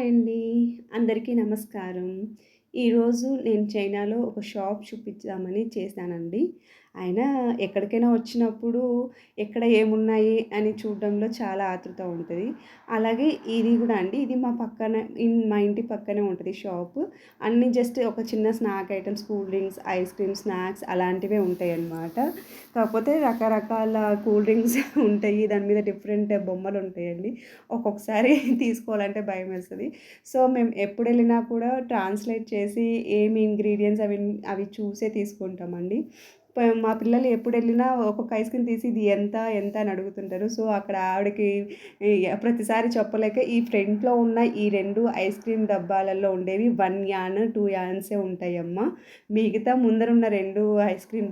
Hi అండి. అందరికీ నమస్కారం. ఈరోజు నేను చైనాలో ఒక షాప్ చూపిద్దామని చేశానండి. అయినా ఎక్కడికైనా వచ్చినప్పుడు ఎక్కడ ఏమున్నాయి అని చూడడంలో చాలా ఆతృత ఉంటది. అలాగే ఇది గూడా అండి. ఇది మా ఇంటి పక్కనే ఉంటది షాపు. అన్నీ జస్ట్ ఒక చిన్న snack items, cool drinks, ice cream, snacks అలాంటివే ఉంటాయన్నమాట. కాకపోతే రకరకాల కూల్ డ్రింక్స్ ఉంటాయి. దాని మీద డిఫరెంట్ బొమ్మలుంటాయండి. ఒక్కొక్కసారి తీసుకోవాలంటే భయమేస్తది. సో, మేము ఎప్పుడెళ్ళినా కూడా ట్రాన్స్‌లేట్ చేసి ఏమి ఇంగ్రీడియెంట్స్ అవి చూసే తీసుకుంటామండి. మా పిల్లలు ఎప్పుడెళ్ళినా ఒక్కొక్క ఐస్ క్రీమ్ తీసి ఇది ఎంత, ఎంత అని అడుగుతుంటారు. సో, అక్కడ ఆవిడకి ప్రతిసారి చెప్పలేక ఈ ఫ్రంట్‌లో ఉన్న ఈ 2 ఐస్ క్రీమ్ డబ్బాలలో ఉండేవి 1 యాన్, 2 యాన్సే ఉంటాయమ్మా. మిగతా ముందరున్న 2 ఐస్ క్రీమ్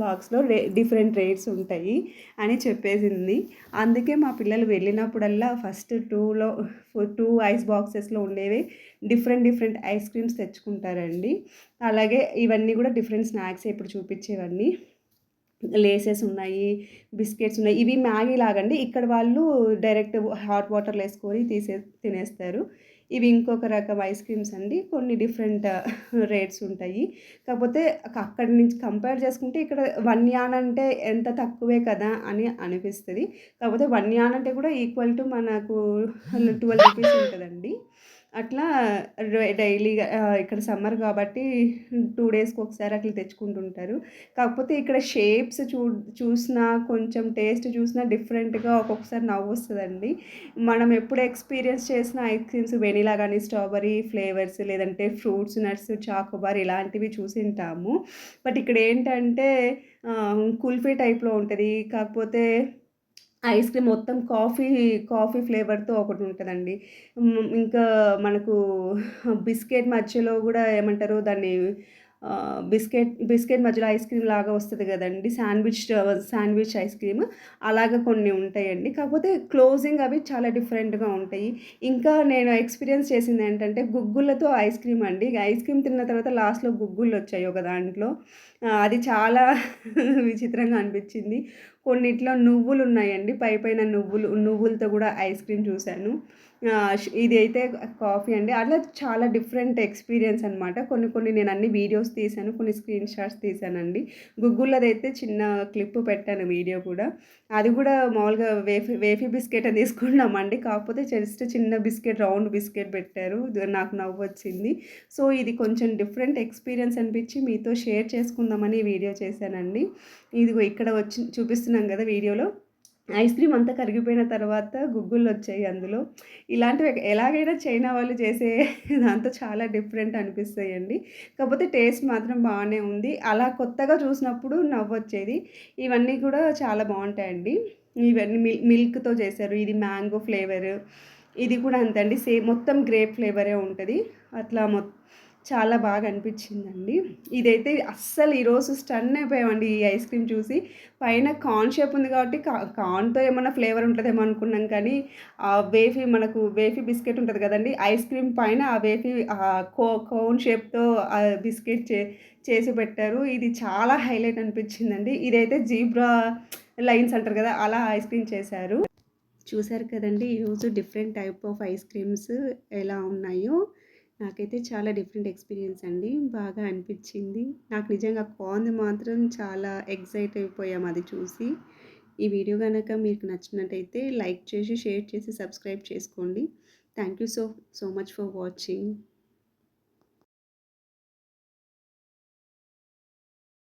బాక్స్‌లో డిఫరెంట్ రేట్స్ ఉంటాయి అని చెప్పేసింది. అందుకే మా పిల్లలు వెళ్ళినప్పుడల్లా ఫస్ట్ 2 ఐస్ బాక్సెస్‌లో ఉండేవి డిఫరెంట్, డిఫరెంట్ ఐస్ క్రీమ్స్ తెచ్చుకుంటారండి. అలాగే ఇవన్నీ గూడా డిఫరెంట్ స్నాక్సే ఇప్పుడు చూపిచ్చేవన్నీ. లేసెస్ ఉన్నాయి, బిస్కెట్స్ ఉన్నాయి. ఇవి మ్యాగీ లాగండి. ఇక్కడ వాళ్ళు డైరెక్ట్ హాట్ వాటర్‌లో ఏసుకొని తినేస్తారు. ఇవి ఇంకొక రకం ఐస్ క్రీమ్స్ అండి. కొన్ని డిఫరెంట్ రేట్స్ ఉంటాయి. కాకపోతే అక్కడి నుంచి కంపేర్ చేసుకుంటే ఇక్కడ 1 యాన్ అంటే ఎంత తక్కువే కదా అని అనిపిస్తది. కాకపోతే 1 యాన్ అంటే కూడా ఈక్వల్ టు మనకు 12 రూపీస్ ఉంటదండి. అట్లా డైలీగా ఇక్కడ సమ్మర్ కాబట్టి 2 డేస్‌కొకసారి అట్లా తెచ్చుకుంటుంటారు. కాకపోతే ఇక్కడ షేప్స్ చూసినా, కొంచెం టేస్ట్ చూసినా డిఫరెంట్‌గా ఒక్కొక్కసారి నవ్వొస్తదండి. మనం ఎప్పుడు ఎక్స్‌పీరియన్స్ చేసిన ఐస్ క్రీమ్స్ వెనిలా గాని, స్ట్రాబెర్రీ ఫ్లేవర్స్ లేదంటే ఫ్రూట్స్, నట్స్, చాకోబార్ ఇలాంటివి చూసింటాము. బట్ ఇక్కడేంటంటే కుల్ఫీ టైప్‌లో ఉంటది. కాకపోతే ఐస్ క్రీమ్ మొత్తం కాఫీ ఫ్లేవర్‌తో ఒకటుంటదండి. ఇంకా మనకు బిస్కెట్ మధ్యలో గూడా ఏమంటారు దాన్ని బిస్కెట్ మధ్యలో ఐస్ క్రీమ్ లాగా వస్తది గదండీ! శాండ్‌విచ్ ఐస్ క్రీమ్ అలాగా కొన్ని ఉంటాయండి. కాకపోతే క్లోజింగ్ అవి చాలా డిఫరెంట్‌గా ఉంటాయి. ఇంకా నేను ఎక్స్‌పీరియన్స్ చేసిందేంటంటే గుగ్గులతో ఐస్ క్రీమ్ అండి. ఐస్ క్రీమ్ తిన్న తర్వాత లాస్ట్‌లో గుగ్గులొచ్చాయి ఒక దాంట్లో. అది చాలా విచిత్రంగా అనిపిచ్చింది. కొన్నిట్లో నువ్వులున్నాయండి. పైన నువ్వులతో గూడా ఐస్ క్రీమ్ చూశాను. ఇదైతే కాఫీ అండి. అట్లా చాలా డిఫరెంట్ ఎక్స్‌పీరియన్స్ అనమాట. కొన్ని నేను అన్ని వీడియోస్ తీశాను. కొన్ని స్క్రీన్ షాట్స్ తీశానండి. గుగ్గులదైతే చిన్న క్లిప్ పెట్టాను వీడియో కూడా. అది గూడా మామూలుగా వేఫీ బిస్కెటే తీసుకున్నామండి. కాకపోతే జస్ట్ చిన్న బిస్కెట్, రౌండ్ బిస్కెట్ పెట్టారు. నాకు నవ్వొచ్చింది. సో, ఇది కొంచెం డిఫరెంట్ ఎక్స్‌పీరియన్స్ అనిపిచ్చి మీతో షేర్ చేసుకుందామని ఈ వీడియో చేశానండి. ఇదిగో ఇక్కడ చూపిస్తున్నాం గదా వీడియోలో. ఐస్ క్రీమ్ అంతా కరిగిపోయిన తర్వాత గుగ్గులొచ్చాయి అందులో. ఇలాంటివి ఎలాగైనా చైనా వాళ్ళు చేసే దాంతో చాలా డిఫరెంట్ అనిపిస్తాయండి. కాకపోతే టేస్ట్ మాత్రం బానే ఉంది. అలా కొత్తగా చూసినప్పుడు నవ్వొచ్చేది. ఇవన్నీ కూడా చాలా బావుంటాయండి. ఇవన్నీ మిల్క్‌తో చేశారు. ఇది మ్యాంగో ఫ్లేవరు. ఇది కూడా అంతే అండి. సేమ్ మొత్తం గ్రేప్ ఫ్లేవరే ఉంటది. అట్లా చాలా బాగా అనిపిచ్చిందండి. ఇదైతే అస్సలు ఈరోజు స్టన్ అయిపోయామండి ఈ ఐస్ క్రీమ్ చూసి. పైన కార్న్ షేప్ ఉంది కాబట్టి కార్న్‌తో ఏమన్నా ఫ్లేవర్ ఉంటదేమో అనుకున్నాం కానీ, మనకు వేఫీ బిస్కెట్ ఉంటది కదండీ! ఐస్ క్రీమ్ పైన ఆ వేఫీ కోన్ షేప్‌తో బిస్కెట్ చేసి పెట్టారు. ఇది చాలా హైలైట్ అనిపిచ్చిందండి. ఇదైతే జీబ్రా లైన్స్ అంటారు కదా! అలా ఐస్ క్రీమ్ చేశారు. చూసారు కదండీ! ఈరోజు different type of ice creams ఎలా ఉన్నాయో. నాకైతే చాలా డిఫరెంట్ ఎక్స్‌పీరియన్స్ అండి. బాగా అనిపిచ్చింది. నాకు నిజంగా కార్న్‌ది మాత్రం చాలా ఎక్సైట్ అయిపోయాం అది చూసి. ఈ వీడియో గనక మీకు నచ్చినట్టయితే లైక్ చేసి, షేర్ చేసి, సబ్స్క్రైబ్ చేసుకోండి. Thank you so much for watching.